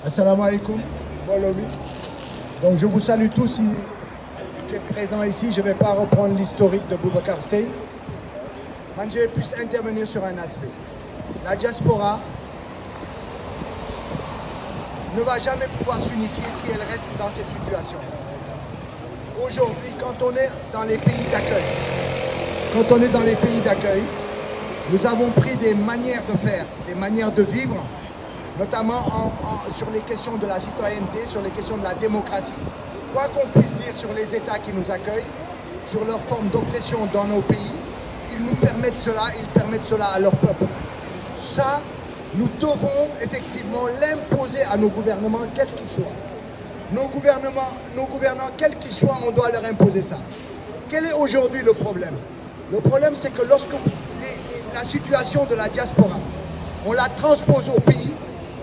Assalamu alaikum, Bolobi. Donc je vous salue tous qui êtes présents ici. Je ne vais pas reprendre l'historique de Boubacar Seye. Moi, je vais plus intervenir sur un aspect. La diaspora ne va jamais pouvoir s'unifier si elle reste dans cette situation. Aujourd'hui, quand on est dans les pays d'accueil, nous avons pris des manières de faire, des manières de vivre, notamment sur les questions de la citoyenneté, sur les questions de la démocratie. Quoi qu'on puisse dire sur les États qui nous accueillent, sur leur forme d'oppression dans nos pays, ils nous permettent cela, ils permettent cela à leur peuple. Ça, nous devons effectivement l'imposer à nos gouvernements, quels qu'ils soient. Nos gouvernants, quels qu'ils soient, on doit leur imposer ça. Quel est aujourd'hui le problème? Le problème, c'est que lorsque la situation de la diaspora, on la transpose au pays,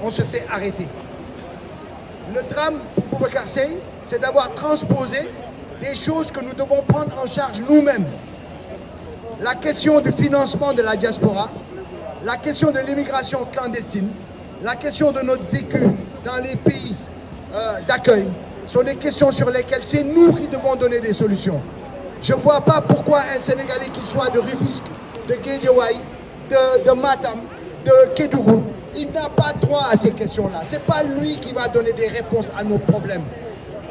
on se fait arrêter. Le drame pour Boubacar Seye, c'est d'avoir transposé des choses que nous devons prendre en charge nous-mêmes. La question du financement de la diaspora, la question de l'immigration clandestine, la question de notre vécu dans les pays d'accueil, sont des questions sur lesquelles c'est nous qui devons donner des solutions. Je ne vois pas pourquoi un Sénégalais, qu'il soit de Rufisque, de Guédiawaye, de Matam, de Kédougou, il n'a pas droit à ces questions-là. Ce n'est pas lui qui va donner des réponses à nos problèmes.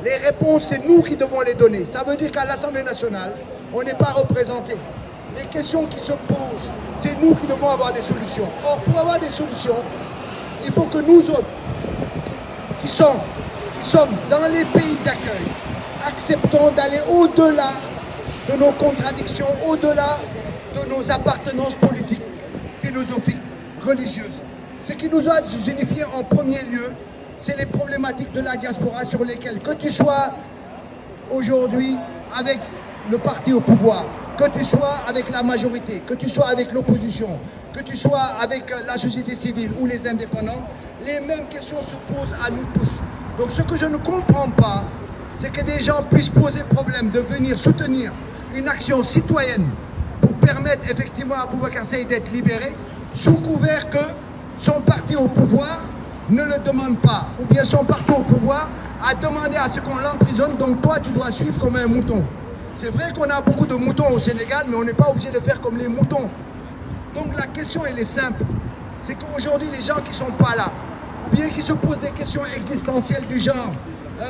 Les réponses, c'est nous qui devons les donner. Ça veut dire qu'à l'Assemblée nationale, on n'est pas représenté. Les questions qui se posent, c'est nous qui devons avoir des solutions. Or, pour avoir des solutions, il faut que nous autres, qui sommes dans les pays d'accueil, acceptons d'aller au-delà de nos contradictions, au-delà de nos appartenances politiques, philosophiques, religieuses. Ce qui nous a unifiés en premier lieu, c'est les problématiques de la diaspora sur lesquelles, que tu sois aujourd'hui avec le parti au pouvoir, que tu sois avec la majorité, que tu sois avec l'opposition, que tu sois avec la société civile ou les indépendants, les mêmes questions se posent à nous tous. Donc ce que je ne comprends pas, c'est que des gens puissent poser problème de venir soutenir une action citoyenne pour permettre effectivement à Boubacar Seye d'être libéré, sous couvert que son parti au pouvoir ne le demande pas, ou bien son parti au pouvoir a demandé à ce qu'on l'emprisonne, donc toi tu dois suivre comme un mouton. C'est vrai qu'on a beaucoup de moutons au Sénégal, mais on n'est pas obligé de faire comme les moutons. Donc la question elle est simple, c'est qu'aujourd'hui les gens qui ne sont pas là, ou bien qui se posent des questions existentielles du genre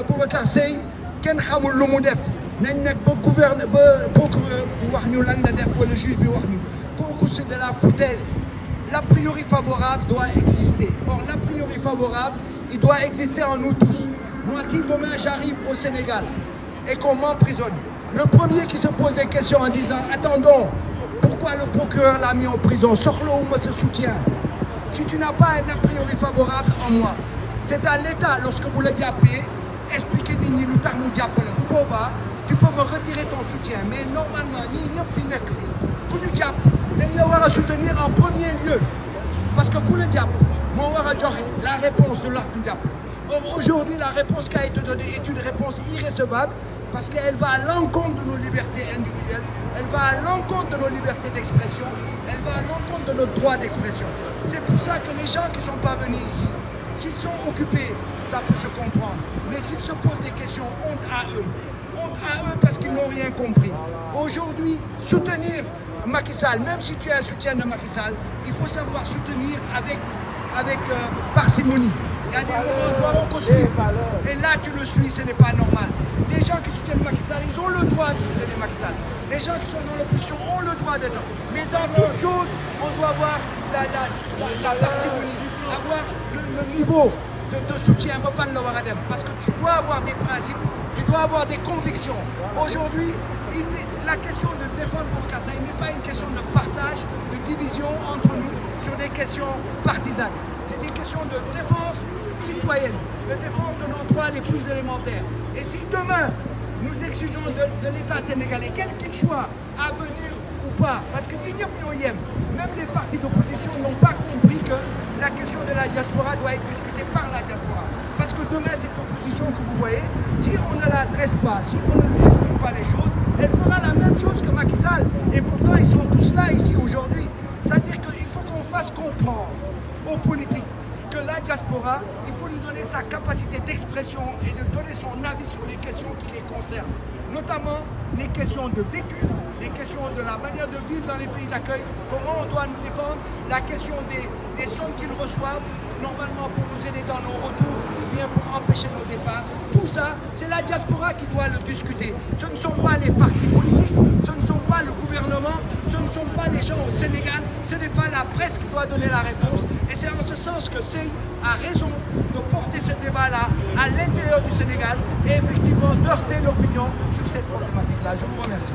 Boubacar Seye, ken xamul lu mu def nañ nekk ba gouverne ba procureur wax ñu lan la def wala juge bi wax ñu kooku c'est de la foutaise. L'a priori favorable doit exister. Or l'a priori favorable, il doit exister en nous tous. Moi si demain j'arrive au Sénégal et qu'on m'emprisonne, le premier qui se pose des questions en disant attendons, pourquoi le procureur l'a mis en prison, soxlawuma ce soutien. Si tu n'as pas un a priori favorable en moi, c'est à l'État, lorsque vous le jàppee, expliquer nit ñi lu tax mu jàppale bu boobaa tu peux me retirer ton soutien. Mais normalement ñii ñëpp fi nekk fii ku ñu jàpp dañ la war a soutenir en premier lieu, parce que ku la jàpp moo war a joxe la réponse de leur jàpp. Or aujourd'hui la réponse qui a été donnée est une réponse irrécevable, parce qu'elle va à l'encontre de nos libertés individuelles, elle va à l'encontre de nos libertés d'expression, elle va à l'encontre de notre droit d'expression. C'est pour ça que les gens qui ne sont pas venus ici, s'ils sont occupés, ça peut se comprendre. Mais s'ils se posent des questions, honte à eux. Honte à eux parce qu'ils n'ont rien compris. Aujourd'hui, soutenir Macky Sall, même si tu es un soutien de Macky Sall, il faut savoir soutenir avec parcimonie. Il y a des moments où on suit. Et là, tu le suis, ce n'est pas normal. Les gens qui soutiennent Macky Sall, ils ont le droit de soutenir Macky Sall. Les gens qui sont dans l'opposition ont le droit d'être. Mais dans toute chose, on doit avoir la parcimonie, avoir le niveau de soutien. Parce que tu dois avoir des principes, tu dois avoir des convictions. Aujourd'hui, la question de défendre Boubacar Seye n'est pas une question de partage, de division entre nous sur des questions partisanes. C'est des questions de défense citoyenne, de défense de nos droits les plus élémentaires. Et si demain, nous exigeons de l'État sénégalais, quel qu'il soit, à venir ou pas, parce que même les partis d'opposition n'ont pas compris que la question de la diaspora doit être discutée par la diaspora. Parce que demain, cette opposition que vous voyez, si on ne l'adresse pas, si on ne lui explique pas les choses, elle fera la même chose que Macky Sall. Et pourtant, ils sont tous là ici aujourd'hui. C'est-à-dire qu'il faut qu'on fasse comprendre aux politiques que que la diaspora, il faut lui donner sa capacité d'expression et de donner son avis sur les questions qui les concernent. Notamment les questions de vécu, les questions de la manière de vivre dans les pays d'accueil, comment on doit nous défendre, la question des sommes qu'ils reçoivent, normalement pour nous aider dans nos retours, ou bien pour empêcher nos départs. Tout ça, c'est la diaspora qui doit le discuter. Ce ne sont pas les partis politiques, ce ne sont pas le gouvernement, ce ne sont pas les gens au Sénégal, ce n'est pas la presse qui doit donner la réponse. Et c'est en ce sens que CEI a raison de porter ce débat-là à l'intérieur du Sénégal et effectivement d'heurter l'opinion sur cette problématique-là. Je vous remercie.